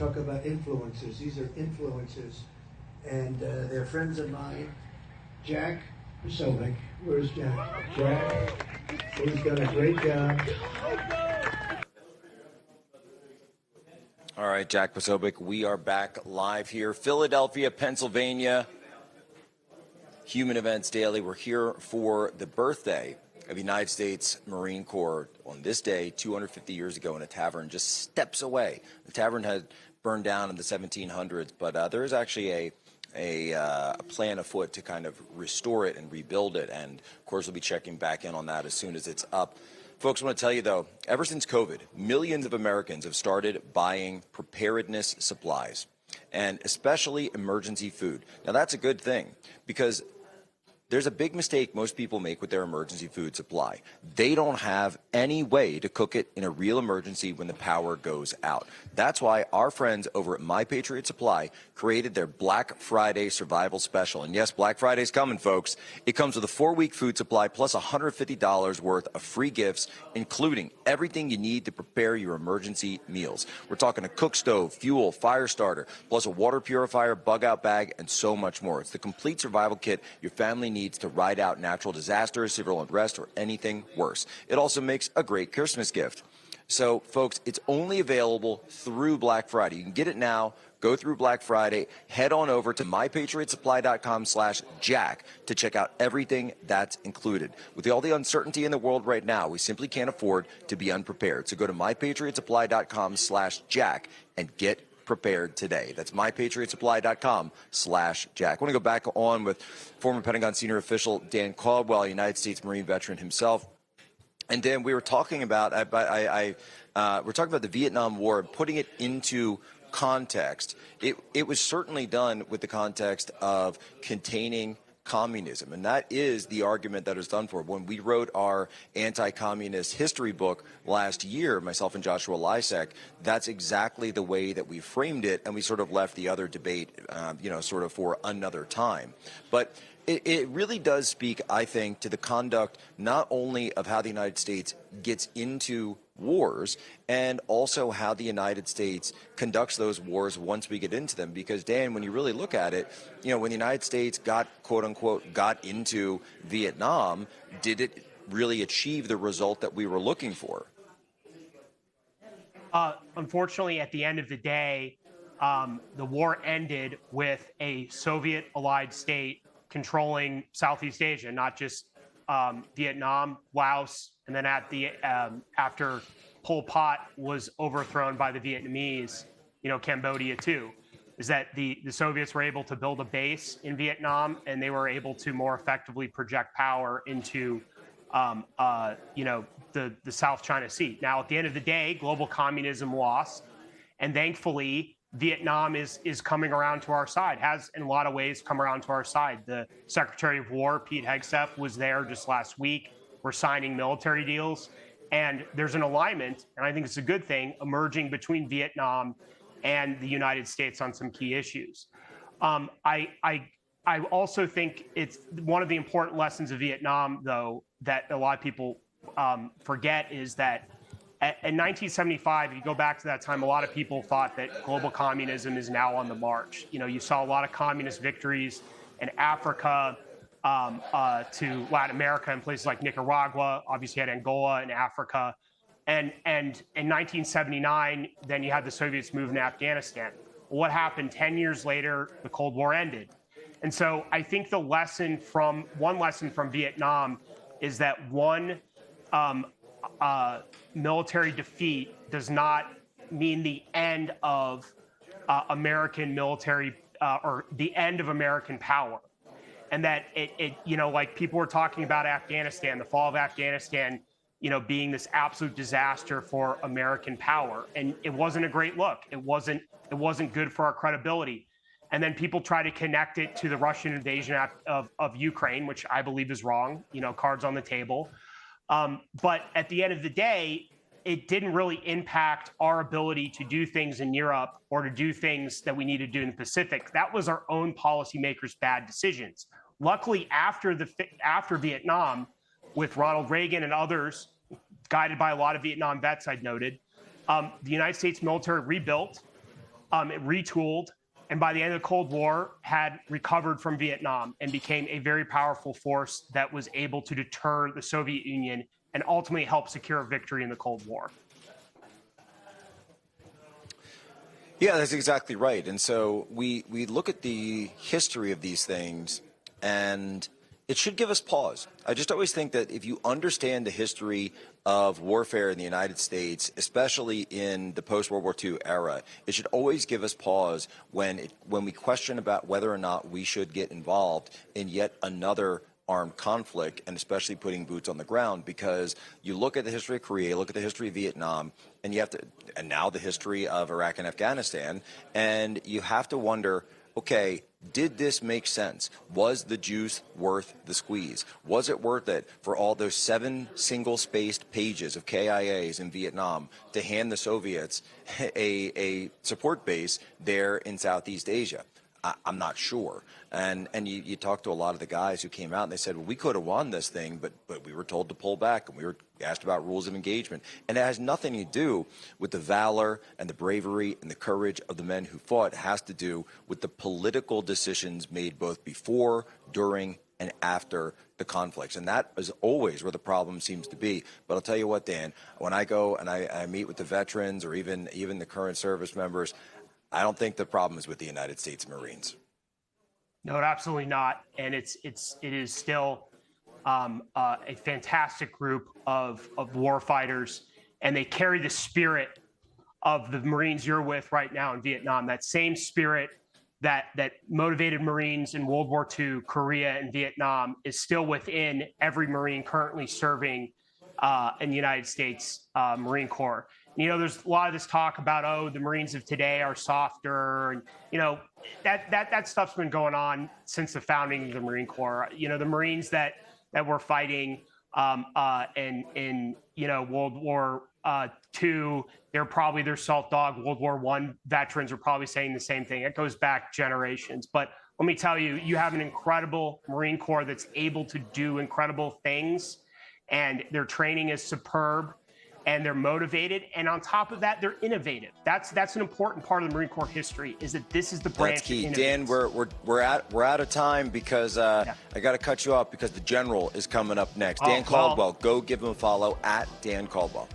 talk about influencers. These are influencers, and they're friends of mine. Jack Posobiec. Where's Jack? Jack, who's done a great job. All right, Jack Posobiec, we are back live here, Philadelphia, Pennsylvania. Human Events Daily. We're here for the birthday of the United States Marine Corps on this day, 250 years ago, in a tavern just steps away. The tavern had burned down in the 1700s, but there is actually a plan afoot to kind of restore it and rebuild it. And of course, we'll be checking back in on that as soon as it's up. Folks, I want to tell you, though, ever since COVID, millions of Americans have started buying preparedness supplies, and especially emergency food. Now, that's a good thing, because there's a big mistake most people make with their emergency food supply. They don't have any way to cook it in a real emergency when the power goes out. That's why our friends over at My Patriot Supply created their Black Friday Survival Special. And yes, Black Friday's coming, folks. It comes with a 4-week food supply plus $150 worth of free gifts, including everything you need to prepare your emergency meals. We're talking a cook stove, fuel, fire starter, plus a water purifier, bug out bag, and so much more. It's the complete survival kit your family needs to ride out natural disasters, civil unrest, or anything worse. It also makes a great Christmas gift. So, folks, it's only available through Black Friday. You can get it now. Go through Black Friday. Head on over to mypatriotsupply.com/Jack to check out everything that's included. With all the uncertainty in the world right now, we simply can't afford to be unprepared. So go to mypatriotsupply.com/Jack and get prepared today. That's mypatriotsupply.com/Jack. I want to go back on with former Pentagon senior official Dan Caldwell, United States Marine veteran himself. And Dan, we were talking about we're talking about the Vietnam War and putting it into context. It was certainly done with the context of containing communism, and that is the argument that is done for. When we wrote our anti-communist history book last year, myself and Joshua Lysek, that's exactly the way that we framed it, and we sort of left the other debate, sort of for another time. But it really does speak, I think, to the conduct not only of how the United States gets into wars, and also how the United States conducts those wars once we get into them. Because, Dan, when you really look at it, when the United States got, quote unquote, got into Vietnam, did it really achieve the result that we were looking for? Unfortunately, at the end of the day, the war ended with a Soviet allied state controlling Southeast Asia, not just Vietnam, Laos, and then after Pol Pot was overthrown by the Vietnamese, Cambodia too, is that the Soviets were able to build a base in Vietnam, and they were able to more effectively project power into, the South China Sea. Now, at the end of the day, global communism lost, and thankfully, Vietnam is coming around to our side, has in a lot of ways come around to our side. The Secretary of War, Pete Hegseth, was there just last week. We're signing military deals, and there's an alignment, and I think it's a good thing, emerging between Vietnam and the United States on some key issues. I also think it's one of the important lessons of Vietnam, though, that a lot of people forget, is that in 1975, if you go back to that time, a lot of people thought that global communism is now on the march. You saw a lot of communist victories in Africa, to Latin America and places like Nicaragua. Obviously, you had Angola in Africa. And in 1979, then you had the Soviets move into Afghanistan. What happened 10 years later? The Cold War ended. And so I think one lesson from Vietnam is that one military defeat does not mean the end of American military or the end of American power. And that like people were talking about Afghanistan, the fall of Afghanistan, being this absolute disaster for American power. And it wasn't a great look. It wasn't good for our credibility. And then people try to connect it to the Russian invasion of Ukraine, which I believe is wrong, cards on the table. But at the end of the day, it didn't really impact our ability to do things in Europe or to do things that we need to do in the Pacific. That was our own policymakers' bad decisions. Luckily, after Vietnam, with Ronald Reagan and others, guided by a lot of Vietnam vets I'd noted, the United States military rebuilt. it retooled, and by the end of the Cold War had recovered from Vietnam and became a very powerful force that was able to deter the Soviet Union and ultimately help secure a victory in the Cold War. Yeah, that's exactly right. And so we look at the history of these things, and it should give us pause. I just always think that if you understand the history of warfare in the United States, especially in the post-World War II era, it should always give us pause when we question about whether or not we should get involved in yet another armed conflict, and especially putting boots on the ground, because you look at the history of Korea, look at the history of Vietnam, and now the history of Iraq and Afghanistan, and you have to wonder, okay, did this make sense? Was the juice worth the squeeze? Was it worth it for all those 7 single-spaced pages of KIAs in Vietnam to hand the Soviets a support base there in Southeast Asia? I'm not sure. And you talk to a lot of the guys who came out and they said, well, we could have won this thing, but we were told to pull back, and we were asked about rules of engagement. And it has nothing to do with the valor and the bravery and the courage of the men who fought. It has to do with the political decisions made both before, during, and after the conflicts. And that is always where the problem seems to be. But I'll tell you what, Dan, when I go and I meet with the veterans or even the current service members, I don't think the problem is with the United States Marines. No, absolutely not. And it is still a fantastic group of war fighters, and they carry the spirit of the Marines you're with right now in Vietnam. That same spirit that motivated Marines in World War II, Korea, and Vietnam is still within every Marine currently serving in the United States Marine Corps. You know, there's a lot of this talk about, oh, the Marines of today are softer, and that stuff's been going on since the founding of the Marine Corps. You know, the Marines that were fighting in World War II, they're salt dog. World War I veterans are probably saying the same thing. It goes back generations. But let me tell you, you have an incredible Marine Corps that's able to do incredible things, and their training is superb, and they're motivated, and on top of that, they're innovative. That's an important part of the Marine Corps history, is that this is the branch. That's key. Dan, we're out of time because I got to cut you off because the general is coming up next. Dan Caldwell, go give him a follow at Dan Caldwell.